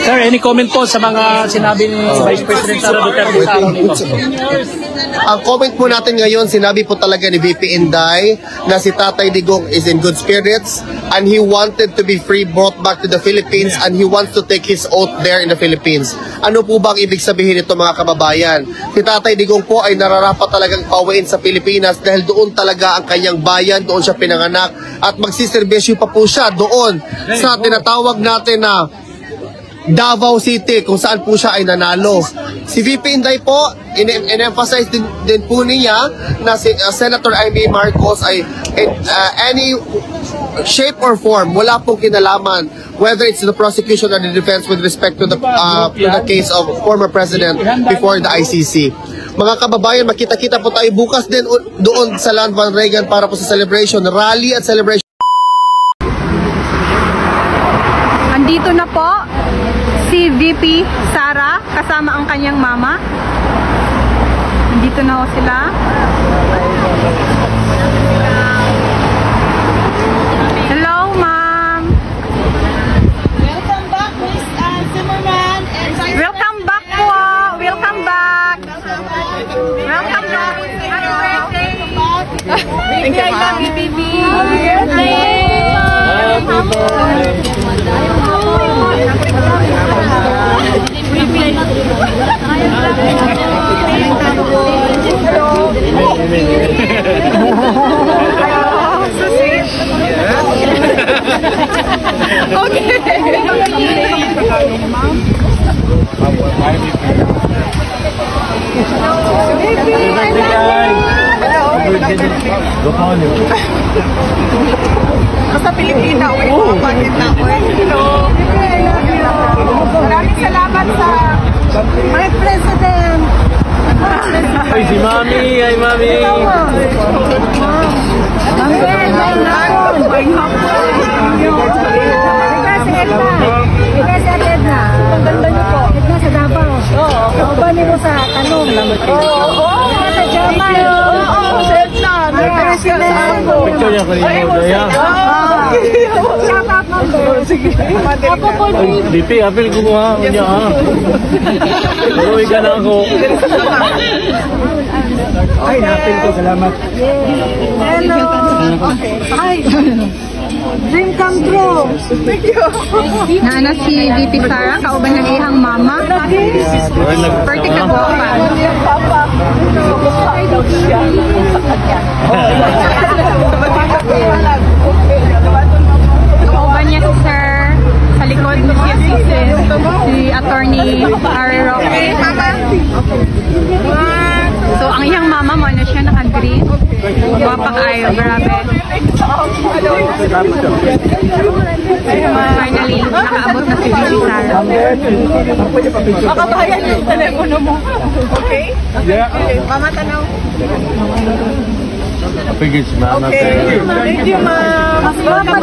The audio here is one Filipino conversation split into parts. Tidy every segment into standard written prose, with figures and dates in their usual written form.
Sir, any comment po sa mga sinabi ni Vice President Sara Duterte sa araw nito? Ang comment po natin ngayon, sinabi po talaga ni VP Inday na si Tatay Digong is in good spirits and he wanted to be free, brought back to the Philippines, and he wants to take his oath there in the Philippines. Ano po ba ang ibig sabihin nito, mga kababayan? Si Tatay Digong po ay nararapat talagang pauwiin sa Pilipinas dahil doon talaga ang kanyang bayan, doon siya pinanganak, at magsiservisyo pa po siya doon sa tinatawag natin na Davao City, kung saan po siya ay nanalo. Si VP Inday po, in-emphasize din po niya na si Senator Amy Marcos ay any shape or form, wala pong kinalaman whether it's the prosecution or the defense with respect to the case of former president before the ICC. Mga kababayan, makita-kita po tayo bukas din doon sa Land Van Regan para po sa celebration, rally at celebration. Andito na po si VP Sara kasama ang kanyang mama. Andito na ho sila. Hello, ma'am. Welcome back, Miss Zimmerman. Welcome back po. Welcome back. Welcome back. Happy birthday. Thank you, ma'am. Baby. Basta Pilipina, bakit na ako? Hello. Maraming salamat sa my president. Ay, si Mami! Ay, Mami! Ang ganda niyo po. Edna sa Davao. Oo. Kaubani mo sa Tanong. Oo. Sa Jamal. Oo. Sa Edna. Picture niya kanina mo daya. Shout out number. Sige. Ako po BP, apil ko mo ha. Unya ha. Tuloy ka na ako. Ay, napin ko. Salamat. Hello. Hi. Dream come true. Thank you. Naana si VP Sara, kauban ng ihang mama. Pertik na po pa. Papa. Kauban niya si Sir. Sa likod niya si Attorney Harry Roque. So, ang iyang mama mo, ano siya, naka-green. Guwapa kayo, grabe. Finally, nakaabot na si VP Sara. Makabayan yung telepono mo. Okay? Okay. Mama, tanaw. Pagkit si Mama. Okay. Thank you, ma'am. Mama,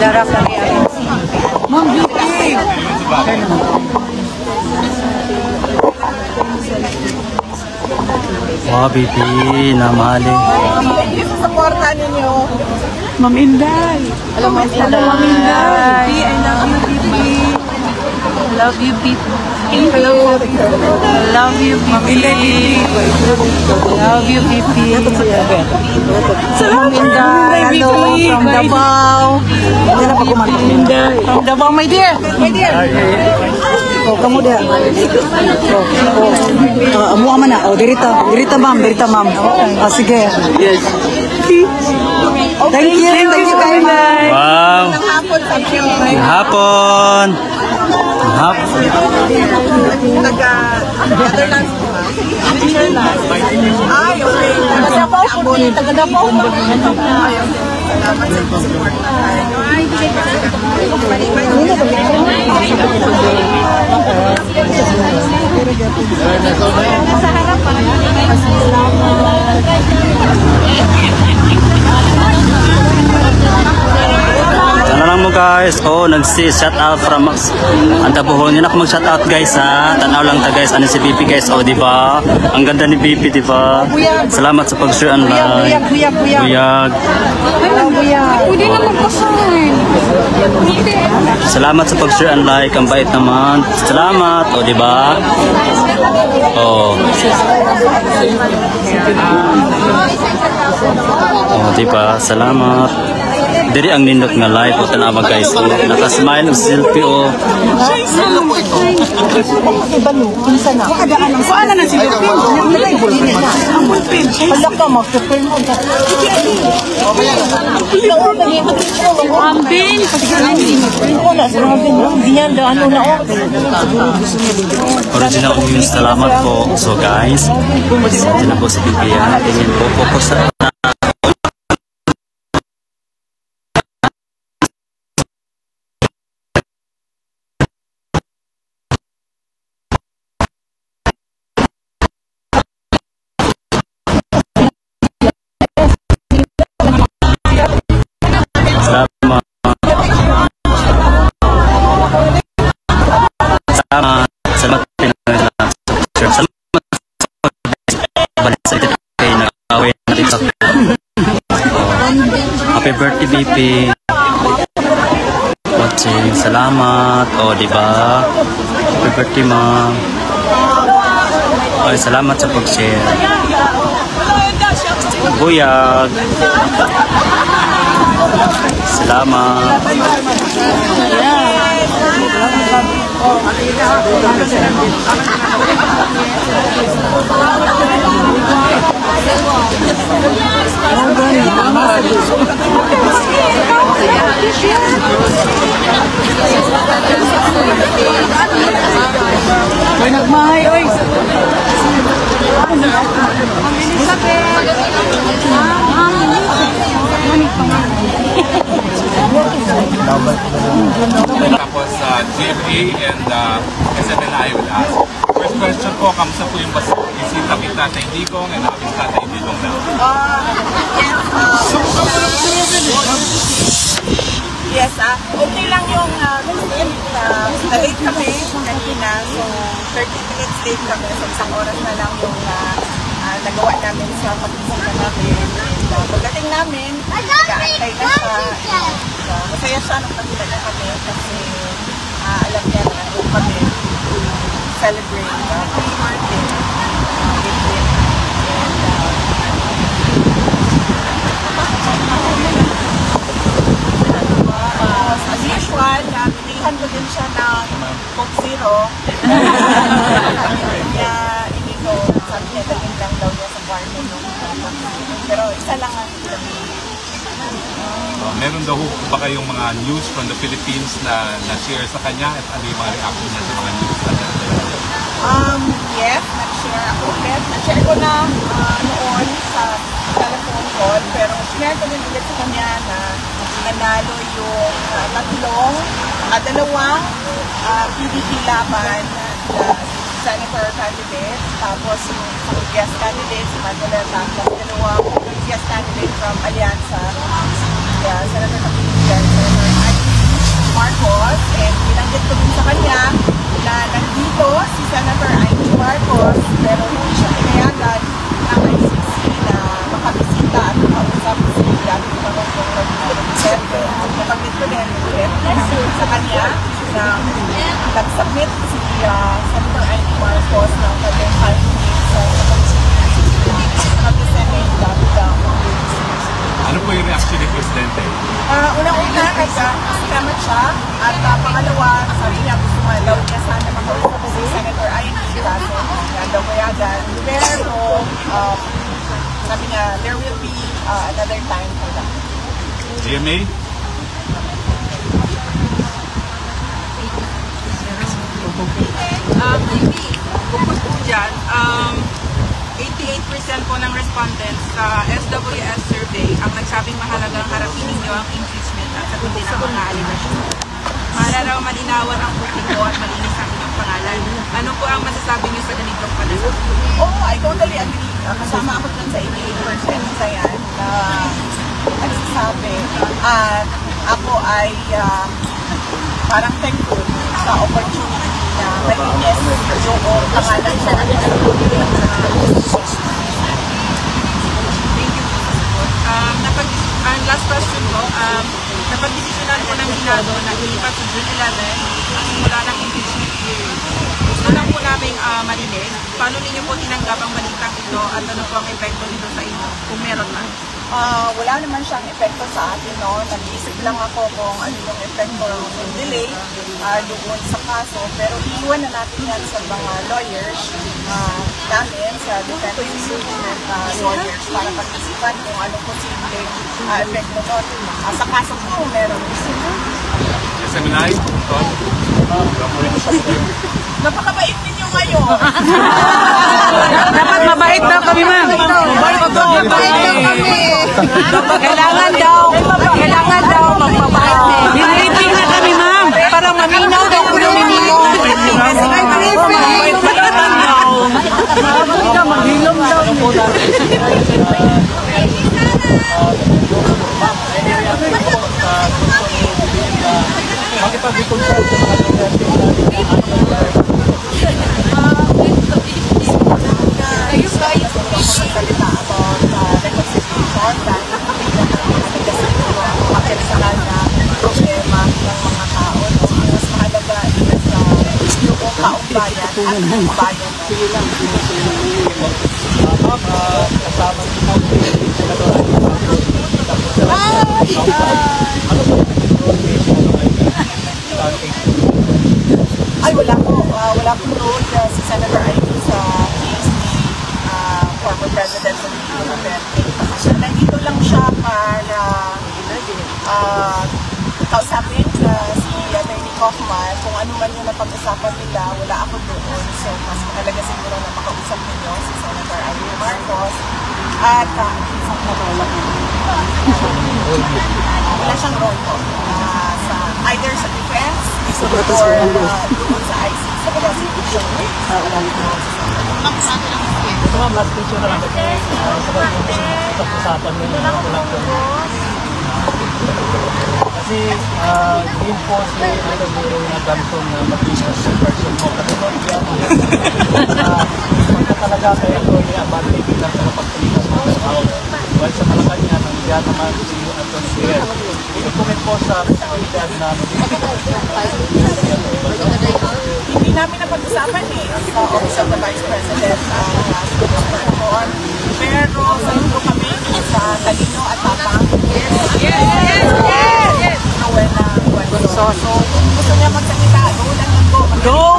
Darap na rin. Ma'am, beauty. Wow, BP, namali. thank you sa supporta ninyo. Ma'am Inday. Alam mo, Ma'am Inday. I love you, BP. Love you, BP. Love you, BP. Ma'am Inday. Hello, from Davao. From Davao, my dear. My dear. Oh, kamu dia. Oh, amo man na. Oh, dirita. Dirita, ma'am. Dirita, ma'am. Ah, sige. Yes. Thank you. Thank you, Inday. Wow. hapon sa inyo. Hapon. Hapon. Netherlands. Netherlands. Ay, okay. Taga-Davao po. Taga-Davao po. Ayaw. Salamat sa support. Nasa harap pa. Sana lang mo guys. Oh, nagsi-shout out from Antabuhon. Yun ako mag-shout out guys ha. Tanaw lang ta guys. Ano si BP guys? Oh, di ba? Ang ganda ni BP, di ba? Salamat sa pag-share and like. Buyag. Pwede na magpasahin. Salamat sa pag-share and like. Ang bait naman. Salamat. Oh, di ba? Oh. Oh, di ba? Salamat. Diri ang nindot nga live o tanawa guys. Oh, naka-smile o selfie o. Kuala na sila. Ang bulpin. Palak ka, mag-prepare mo. Ambin, patigalan din. Wala, sinabi mo. Hindi yan, ano na ako. Original news. Salamat po. So guys, hindi na po si Bibian. Tingin po, focus na. Salamat happy birthday BP. Watching. Salamat. Oh, di ba? Happy birthday ma'am. Ay, salamat sa pag-share. Buyag. Salamat. Oy, nagmahay, oy. Tapos GMA and SMNI will ask. First question po, kamusta po yung bisita kay Tatay Digong and aming Tatay Digong na? Yes, okay lang yung na-late kami kanina. So, 30 minutes late kami. So, isang oras na lang yung nagawa namin sa pag-isip namin. And pagdating namin, nag-aantay na siya. So, masaya siya nung nakita na kami kasi alam niya na nandun kami to celebrate birthday with him. As usual, pilihan ko din siya ng Coke Zero. Kaya hindi ko, sabi niya, dalhin lang daw niya sa kwarto nung pero isa lang ang Meron daw ba kayong mga news from the Philippines na na-share sa kanya at ano yung mga reaction niya sa mga news na yes, nag-share ako ulit. Na-share ko na noon sa telephone call, pero share ko din ulit sa kanya na nanalo yung dalawang PDP laban na senator candidate, tapos yung guest candidate, si Manoleta, tapos dalawang guest candidate from Alianza, Senator Kapiligan, Senator Marcos, and binanggit ko din sa kanya na nandito si Senator Amy Marcos, pero hindi siya pinayagan ng ICC na makabisita at makausap si dating Pangulong Rodrigo Duterte. Nabanggit ko din ulit sa kanya na nag-submit si Senator Amy Marcos ng kanyang calculate sa Senate ano po yung reaction ni Presidente? Unang-una, nagkasalamat siya. At pangalawa, sabi niya, gusto nga daw niya sana makausap si Senator Amy kasi daw mayagan. Pero, sabi niya, there will be another time for that. GMA? Bukod po dyan, 88% po ng respondents sa SWS survey ang nagsabing mahalagang harapin ninyo ang impeachment at sagutin ang mga aligasyon. Para raw malinawan ang publiko at malinis ang inyong pangalan. Ano po ang masasabi niyo sa ganitong pananaw? I totally agree. Kasama ako dun sa 88% sa yan na nagsasabi. At ako ay parang thankful sa opportunity na malinis yung pangalan sa Ang last question ko, napag-desisyonan ko ng Senado na ilipat sa June 11 ang simula ng impeachment hearing. Gusto lang po namin marinig, paano ninyo po tinanggap ang balitang ito at ano po ang epekto nito sa inyo, kung meron man? Wala naman siyang epekto sa atin, no? Nag-iisip lang ako kung ano yung epekto ng delay doon sa kaso. Pero iiwan na natin yan sa mga lawyers namin, sa defense impeachment lawyers, para pag-isipan kung ano posible epekto doon. Sa kaso po, meron. SMNI, Napakabait ninyo ngayon. Dapat mabait daw kami, ma'am. Mabait daw kami. Kailangan daw magpabait. Binibig na kami, ma'am. Para maminaw daw kung lumimili. Kasi may briefing. Maghilom daw. Ay, wala po road si Senator Ivy sa former President ng Duterte. So, nandito lang siya para kausapin si Atty. Kaufman kung ano man yung napag-usapan nila. Wala ako doon. So, mas mahalaga siguro na makausap ninyo si Senator Ivy Marcos at wala siyang role po sa either sa defense or doon sa ICC sa prosecution. Ito ma'am, last question na lang. Sa usapan mo yung walang kasi din po si Atty. Ganton na mag-business person mo. Kasi mo yan, pagka talaga kayo ito ay abante bilang sa pagpilitan mo. While sa Malacanang, ang diyan naman si Anton Pierre. I-comment po sa posibilidad na hindi namin napag-usapan sa Office of the Vice President pero sa ito kami sa talino at tapang so gusto niya magsalita go.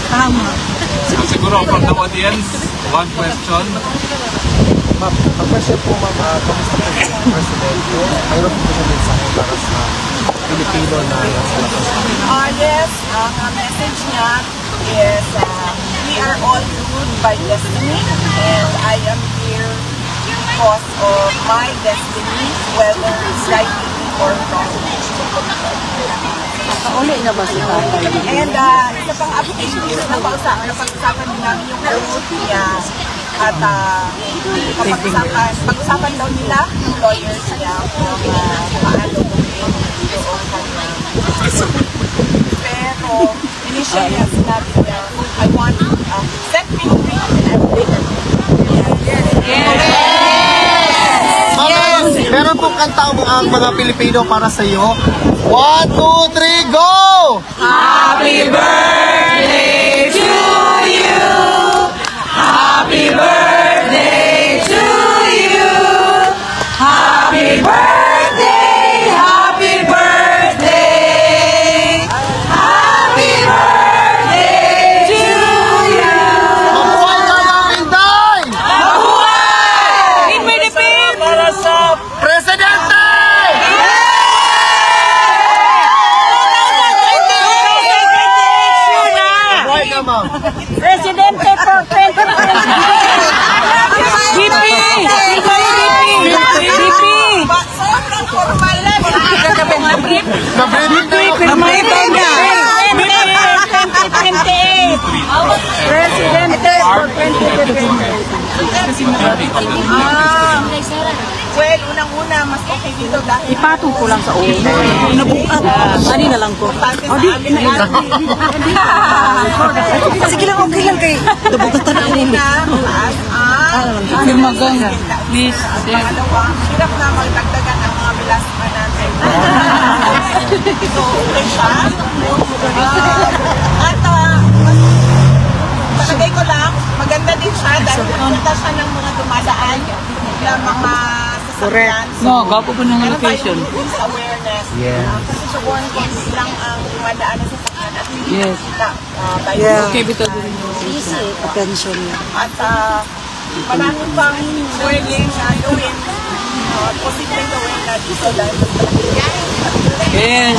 Tama. siguro from the audience, one question. Ma'am, ang question po ma'am, kamusta po si President? Mayroon po siya mensahe para sa Pilipino na nasa labas. Yes, ang message niya is we are all ruled by destiny and I am here because of my destiny, whether it's right or wrong. Nakauli na ba si Tatay? And isa pang update, napag-usapan din namin yung root niya at pag-usapan daw nila yung lawyers niya kung paano gawin yung kanya. Pero initially sinabi niya, I want set me free and everything. Meron pong kanta ang mga Pilipino para sa iyo. 1, 2, 3, go! Happy birthday to you. Happy birthday to you. Happy birthday. Happy birthday. Happy birthday to you. Mabuhay kayo, Inday! Mabuhay! In Philippines! Para sa Presidente! Presidente for 2020. mas okay dito dahil Ipatong ko lang sa ulo. Ani na lang ko. Sige lang, okay lang kay. Dabugatan na ulo. Miss, pangalawa, hirap na magdagdagan ang mga bilasma natin. So, okay siya. At palagay ko lang, maganda din siya dahil pumunta siya ng mga dumadaan na mga sasakyan. No, gapo po ng location. Increase awareness. Kasi sa one case lang ang dumadaan ng sasakyan at hindi kita tayo. Okay, bito din. Attention. At maraming pang pwedeng gawin, posibleng gawin na dito dahil Yes.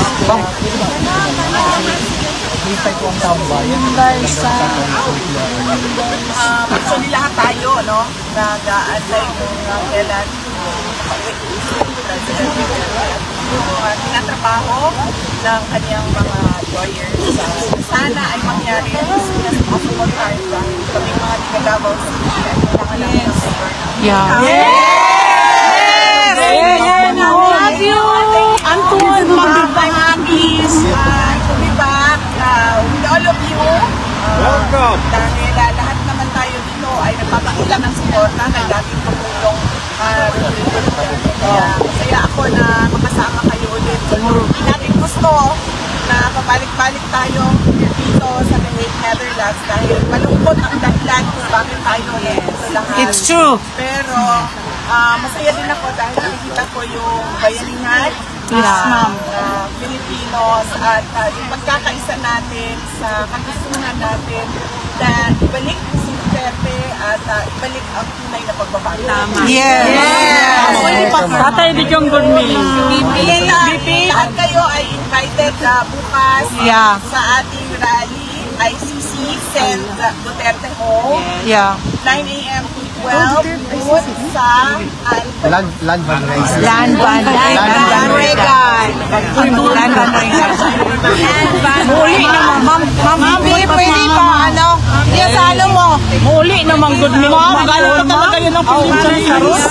actually lahat tayo, no, nag-aantay kung kailan tinatrabaho ng kanyang mga lawyers. Sana ay mangyari as soon as possible time dahil kami mga Tagagabaw City ay kailangan lang ng support. Love you! Anton, mga please, to be back with all of you. Welcome! Dahil lahat naman tayo dito ay nagpapakilang ng suporta ng dating Pangulong Kaya masaya ako na makasama kayo ulit. Hindi natin gusto na pabalik-balik tayo dito sa The Hague, Netherlands dahil malungkot ang dahilan kung bakit tayo dito lahat. It's true. Pero masaya din ako dahil nakikita ko yung bayaningan ma'am. Filipinos at yung pagkakaisa natin sa kagustuhan natin na ibalik si Duterte at ibalik ang tunay na pagbabago. Yes! Tatay Digong good meal. Lahat kayo ay invited bukas sa ating rally ICC Send Duterte Home. 9 a.m. to 12 noon sa Land Van Reyes. Muli naman, ma'am, pwede pa, ano? Salo mo. Muli naman, good meal. Magano pa talaga yun ang provincial Sarus?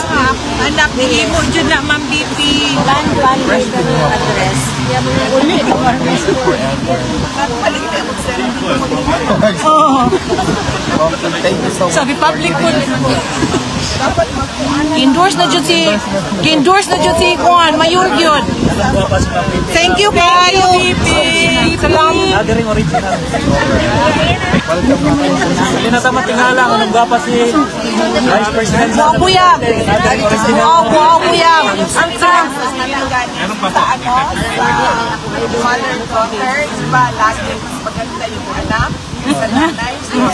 Anak, bigay mo dyan na, Ma'am BP. Land address. Muli naman. Thank you so much. Sa Republic po. Endorse na dyan si Juan, mayur yun. Thank you kayo. Salamat. Gathering original. Hindi na tama tingala kung nang gapa si Vice President. Wow, kuya. Wow, kuya. sa mother and daughter, diba, lagi mas maganda yung anak sa nanay. Sabi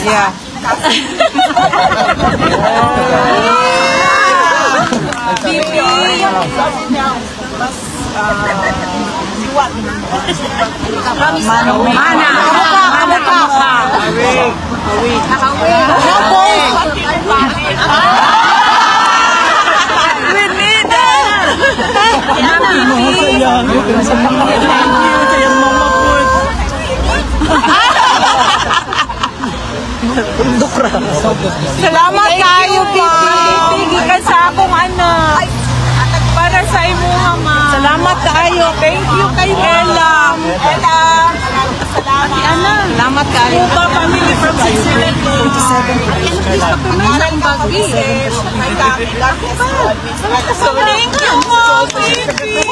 niya, mas siwat. Mana. Salamat kayo, Pipi. Ka sa akong anak. Para sa imo, Mama. Salamat kayo. Thank you kay Ella. Salamat kayo. Upa family from Switzerland. 27. Thank you, Mom, Pipi.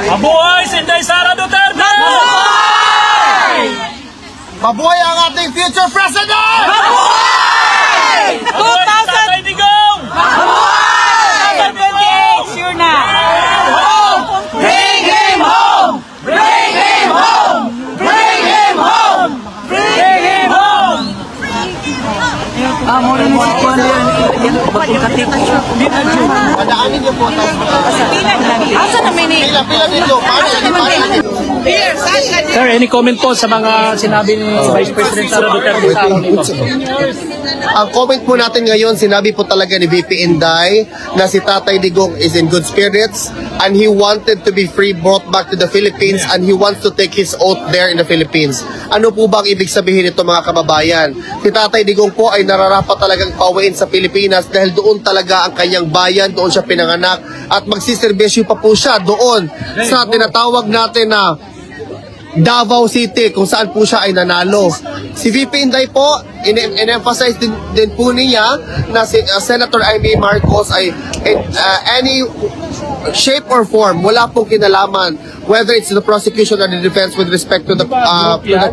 Mabuhay si Inday Sara Duterte! Mabuhay ang ating future president! Mabuhay! Mabuhay si Tatay Digong! Mabuhay! 2028, sure na. Bring him home! Bring him home! Bring him home! Bring him home! Mo rin si Juan yan. Bakong katik. Padaanin niyo po. Asa namin eh? Pila dito. Paano yan? Sir, any comment po sa mga sinabi ni Vice President Sara Duterte sa araw nito? Ang comment po natin ngayon, sinabi po talaga ni VP Inday na si Tatay Digong is in good spirits and he wanted to be free, brought back to the Philippines, and he wants to take his oath there in the Philippines. Ano po ba ang ibig sabihin nito, mga kababayan? Si Tatay Digong po ay nararapat talagang pauwiin sa Pilipinas dahil doon talaga ang kanyang bayan, doon siya pinanganak, at magsiservisyo pa po siya doon sa tinatawag natin na Davao City, kung saan po siya ay nanalo. Si VP Inday po, in-emphasize din po niya na si Senator Amy Marcos ay any shape or form, wala pong kinalaman whether it's the prosecution or the defense with respect to the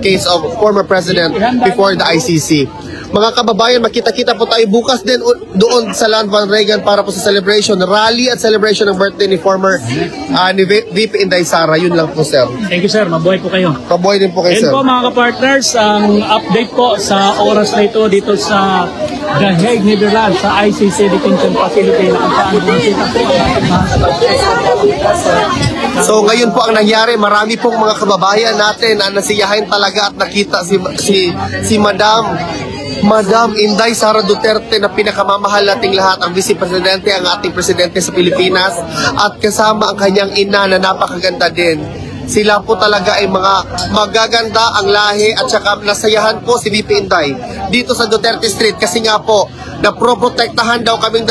case of former president before the ICC. Mga kababayan, makita-kita po tayo bukas din doon sa Land Van Regan para po sa celebration, rally at celebration ng birthday ni former ni VP Inday Sara. Yun lang po, sir. Thank you, sir. Mabuhay po kayo. Mabuhay din po kayo, sir. And po, mga kapartners, ang update po sa oras na ito dito sa The Hague, Netherlands, sa ICC Detention Facility na kung saan bumisita po ang ating mga So ngayon po ang nangyari, marami pong mga kababayan natin na nasiyahin talaga at nakita si Madam Inday Sara Duterte na pinakamamahal nating lahat, ang Vice Presidente, ang ating Presidente sa Pilipinas, at kasama ang kanyang ina na napakaganda din. Sila po talaga ay mga magaganda ang lahi, at saka nasayahan po si VP Inday dito sa Duterte Street kasi nga po naproprotektahan daw kaming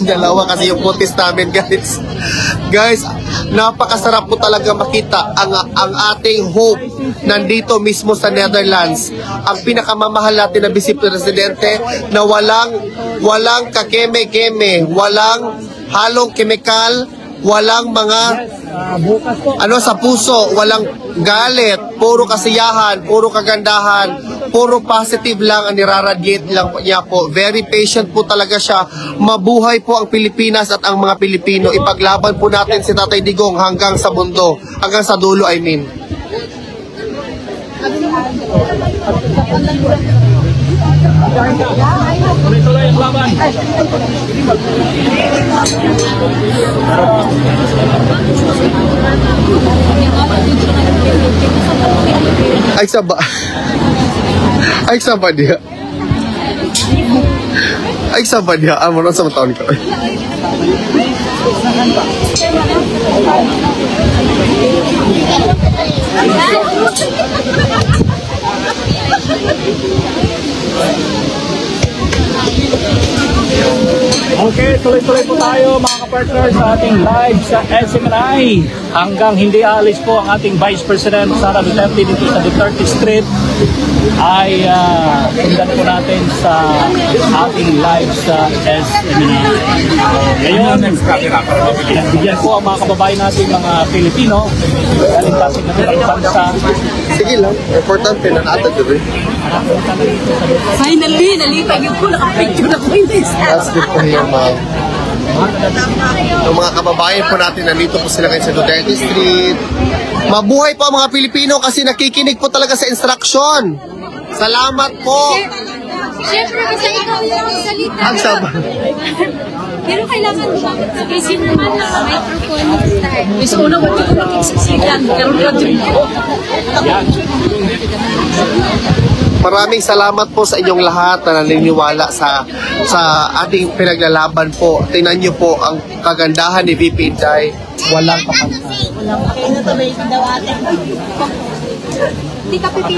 dalawa kasi yung putis namin, guys. Guys, napakasarap po talaga makita ang ating hope nandito mismo sa Netherlands. Ang pinakamamahal natin na Vice Presidente na walang kakeme-keme, walang halong kemikal, walang mga sa puso, walang galit, puro kasiyahan, puro kagandahan, puro positive lang ang niraradiate lang niya po. Very patient po talaga siya. Mabuhay po ang Pilipinas at ang mga Pilipino. Ipaglaban po natin si Tatay Digong hanggang sa mundo, hanggang sa dulo, I mean. Tuloy-tuloy ang laban. Ay sabah dia. Ay sabah dia. Amo na sa taon ko. Okay, tuloy-tuloy po tayo mga kapartners sa ating live sa SMNI. Hanggang hindi alis po ang ating Vice President Sara Duterte dito sa Duterte Street ay sundan po natin sa ating live sa SMNI. Ngayon, bigyan po ang mga kababayan natin mga Pilipino galing kasing natin ang bansa. Sige lang, importante na natin doon. Finally, nalitag yung po, nakapicture na po yung That's good to hear, ma'am. Yung mga kababayan po natin, nandito po sila ngayon sa Duterte Street. Mabuhay po ang mga Pilipino kasi nakikinig po talaga sa instruction. Salamat po. Siyempre, kasi ikaw lang ang salita. Ang sabay. Pero kailangan mo sabihin naman na microphone start. Miss Una, wag ko nakiksiksikan. Pero Maraming salamat po sa inyong lahat na naniniwala sa ating pinaglalaban po. Tingnan niyo po ang kagandahan ni VP Inday. Walang kapantay. walang pakita na may daw ate. Hindi ka pipili.